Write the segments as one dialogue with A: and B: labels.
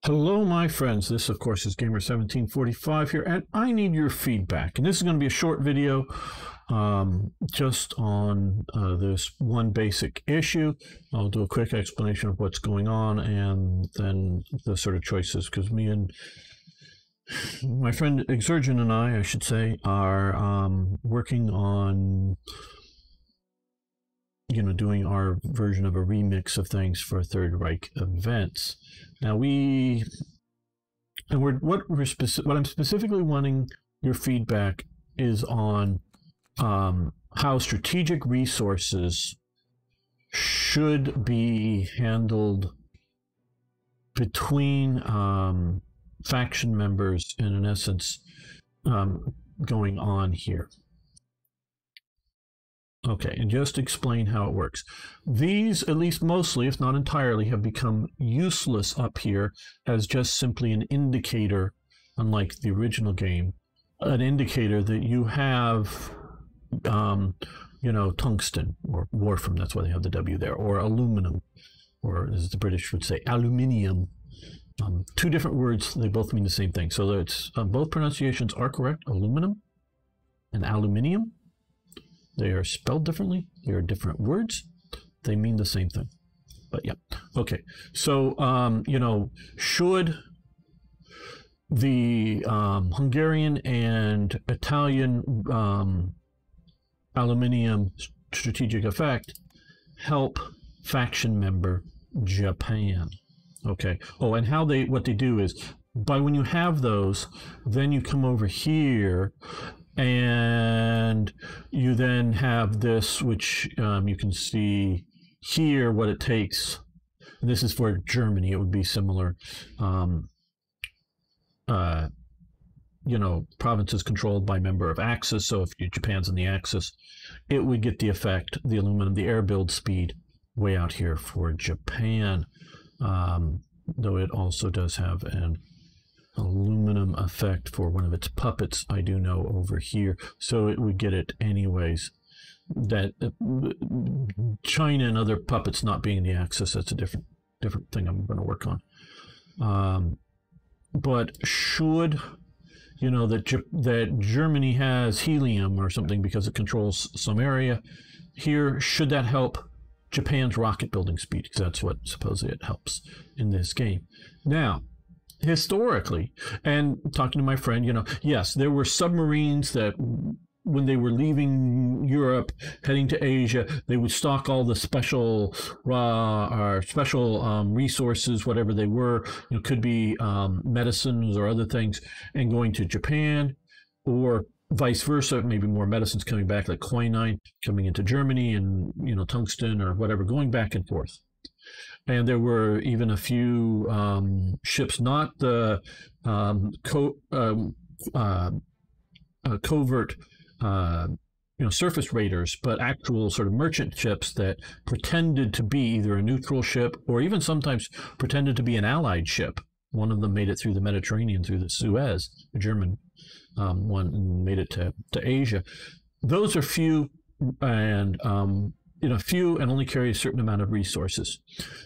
A: Hello, my friends. This, of course, is Gamer1745 here, and I need your feedback. And this is going to be a short video just on this one basic issue. I'll do a quick explanation of what's going on and then the sort of choices, because me and my friend Exurgent and I should say, are working on doing our version of a remix of things for Third Reich events. Now what I'm specifically wanting your feedback is on how strategic resources should be handled between faction members, and in essence going on here. Okay, and just explain how it works. These, at least mostly, if not entirely, have become useless up here as just simply an indicator, unlike the original game, an indicator that you have, tungsten, or wolfram, that's why they have the W there, or aluminum, or as the British would say, aluminium. Two different words, they both mean the same thing. So it's, both pronunciations are correct, aluminum and aluminium. They are spelled differently. They are different words. They mean the same thing. But yeah. Okay. So, should the Hungarian and Italian aluminium strategic effect help faction member Japan? Okay. Oh, and what they do is, when you have those, then you come over here and you then have this, which you can see here what it takes. And this is for Germany. It would be similar. Provinces controlled by member of Axis. So if Japan's in the Axis, it would get the effect, the aluminum, the air build speed way out here for Japan. Though it also does have an aluminum effect for one of its puppets, I do know, over here. So it would get it anyways. That China and other puppets not being the Axis, that's a different thing I'm going to work on. But should that Germany has helium or something because it controls some area here, should that help Japan's rocket building speed? Because that's what supposedly it helps in this game. Now, historically, and talking to my friend, yes, there were submarines that when they were leaving Europe, heading to Asia, they would stock all the special resources, whatever they were. It could be medicines or other things, and going to Japan, or vice versa, maybe more medicines coming back, like quinine coming into Germany, and tungsten or whatever, going back and forth. And there were even a few ships, not the covert surface raiders, but actual sort of merchant ships that pretended to be either a neutral ship or even sometimes pretended to be an allied ship. One of them made it through the Mediterranean, through the Suez, the German one, and made it to Asia. Those are few, and few, and only carry a certain amount of resources.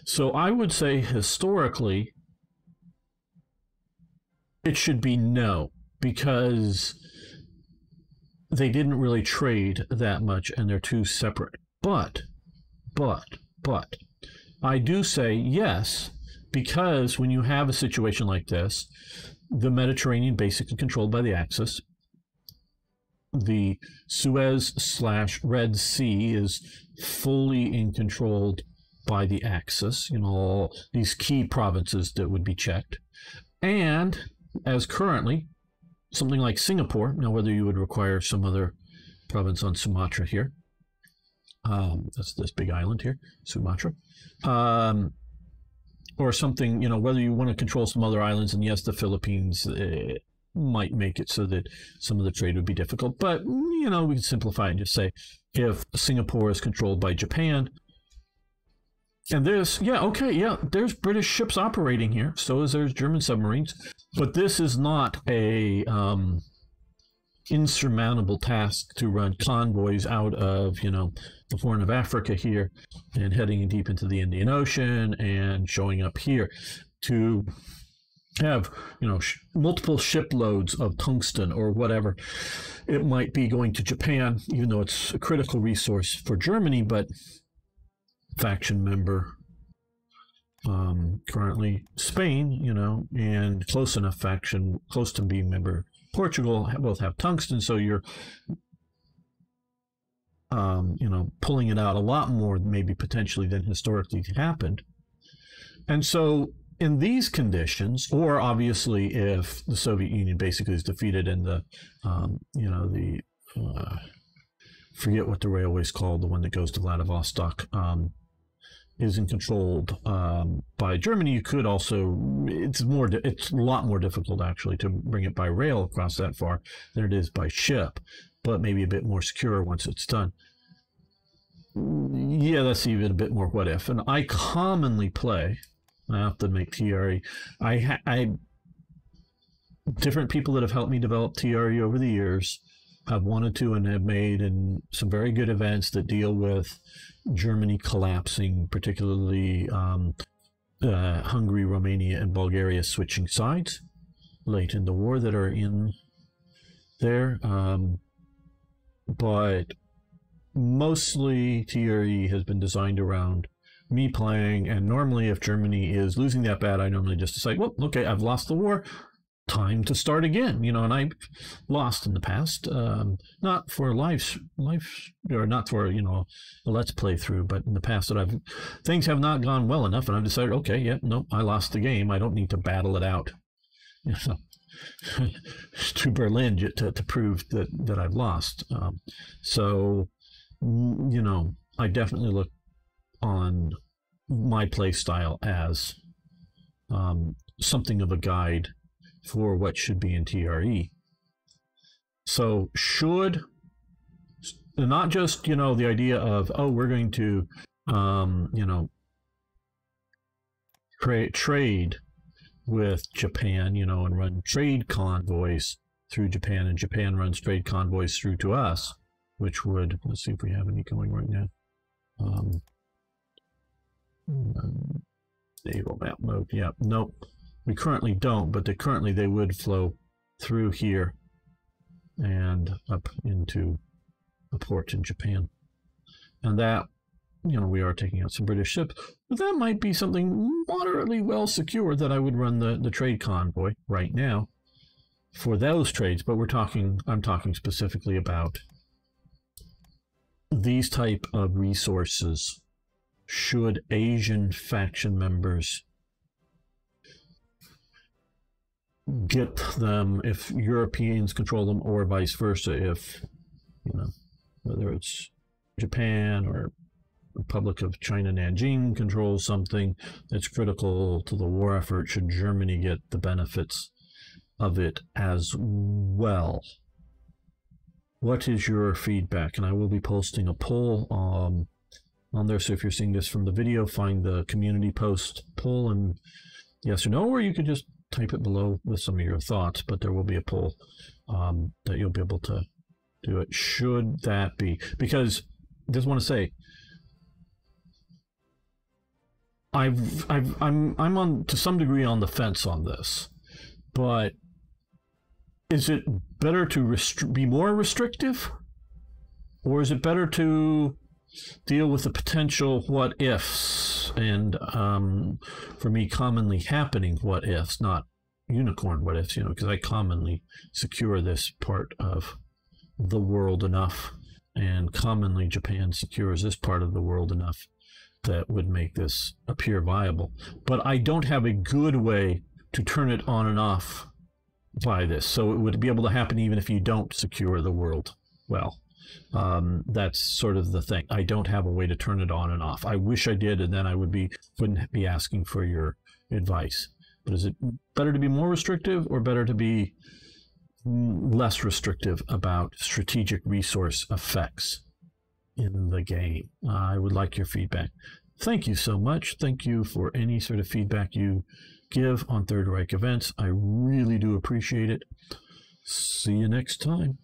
A: So I would say historically it should be no, because they didn't really trade that much and they're too separate. But I do say yes, because when you have a situation like this, the Mediterranean basically controlled by the Axis, the Suez/Red Sea is fully controlled by the Axis, all these key provinces that would be checked. And as currently, something like Singapore, now whether you would require some other province on Sumatra here, that's this big island here, Sumatra, or something, whether you want to control some other islands, and yes, the Philippines might make it so that some of the trade would be difficult. But, we can simplify and just say, if Singapore is controlled by Japan, and there's British ships operating here, so there's German submarines, but this is not a insurmountable task to run convoys out of, the Horn of Africa here and heading deep into the Indian Ocean and showing up here to have, multiple shiploads of tungsten or whatever it might be going to Japan, even though it's a critical resource for Germany, but faction member, currently Spain, and close enough faction, close to being member Portugal, both have tungsten, so you're pulling it out a lot more maybe potentially than historically happened. And so in these conditions, or obviously if the Soviet Union basically is defeated and forget what the railway's called, the one that goes to Vladivostok, isn't controlled by Germany, you could also, it's a lot more difficult actually to bring it by rail across that far than it is by ship, but maybe a bit more secure once it's done. Yeah, that's even a bit more what if. And I commonly play, I have to make TRE. Different people that have helped me develop TRE over the years have wanted to and have made in some very good events that deal with Germany collapsing, particularly Hungary, Romania, and Bulgaria switching sides late in the war that are in there. But mostly TRE has been designed around me playing, and normally if Germany is losing that bad, I normally just decide, well, okay, I've lost the war, time to start again, and I've lost in the past, not for life, or not for, a let's play through, but in the past that things have not gone well enough, and I've decided, okay, yeah, no, I lost the game, I don't need to battle it out, to Berlin to prove that I've lost. So, I definitely look on my play style as something of a guide for what should be in TRE. So not just, the idea of, oh, we're going to, trade with Japan, and run trade convoys through Japan, and Japan runs trade convoys through to us, which would, let's see if we have any going right now. Naval map mode. Yeah, nope. We currently don't, but they would flow through here and up into a port in Japan. And that, we are taking out some British ships, but that might be something moderately well secured that I would run the trade convoy right now for those trades. But I'm talking specifically about these type of resources. Should Asian faction members get them, if Europeans control them, or vice versa, if, whether it's Japan or Republic of China Nanjing controls something that's critical to the war effort, should Germany get the benefits of it as well? What is your feedback? And I will be posting a poll on there, so if you're seeing this from the video, find the community post poll and yes or no, or you could just type it below with some of your thoughts, but there will be a poll that you'll be able to do it. Should that be, because I just want to say, I'm on, to some degree, on the fence on this, but is it better to be more restrictive, or is it better to deal with the potential what ifs, and for me, commonly happening what ifs, not unicorn what ifs, because I commonly secure this part of the world enough, and commonly Japan secures this part of the world enough that would make this appear viable. But I don't have a good way to turn it on and off by this, so it would be able to happen even if you don't secure the world well. That's sort of the thing. I don't have a way to turn it on and off. I wish I did, and then I wouldn't be asking for your advice. But is it better to be more restrictive, or better to be less restrictive about strategic resource effects in the game? I would like your feedback. Thank you so much. Thank you for any sort of feedback you give on Third Reich events. I really do appreciate it. See you next time.